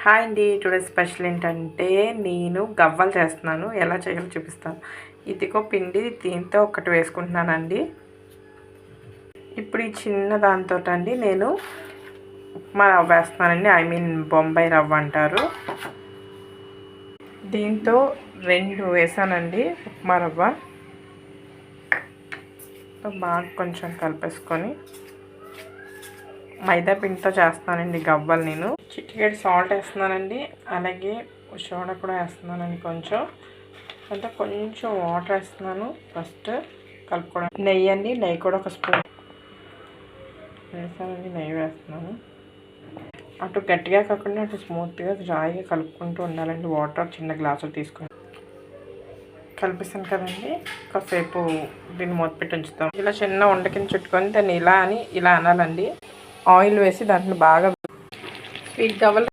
Hi అండి. Today special ఏంటంటే నేను గవ్వలు చేస్తున్నాను. ఎలా చేయాలో చూపిస్తాను. ఇదిగో పిండి దీంతో ఒకటి వేసుకుంటున్నానండి. ఇప్పుడు ఈ చిన్న దాంతో అండి నేను ఉప్మా రవ్వ వేస్తున్నానండి. బొంబాయి రవ్వ అంటారు. దీంతో 2 వేసానండి ఉప్మా రవ్వ. బాగా కొంచెం కలిపేసుకొని మైదా పిండితో చేస్తున్నానండి గవ్వలు. నేను చిటికెడు సాల్ట్ వేస్తున్నానండి, అలాగే సోడా కూడా వేస్తున్నానండి. అంటే కొంచెం వాటర్ వేస్తున్నాను ఫస్ట్ కలుపుకోవడం. నెయ్యి కూడా ఒక స్పూన్ వేసానండి. నెయ్యి వేస్తున్నాను. అటు గట్టిగా కాకుండా అటు స్మూత్గా డ్రైగా కలుపుకుంటూ ఉండాలండి. వాటర్ చిన్న గ్లాసులు తీసుకొని కలిపిస్తాను కదండి. కాసేపు దీన్ని మూత పెట్టి ఉంచుతాం. ఇలా చిన్న ఉండ కింద చుట్టుకొని దాన్ని ఇలా అనాలండి. ఆయిల్ వేసి దాంట్లో బాగా స్వీట్ గవ్వలు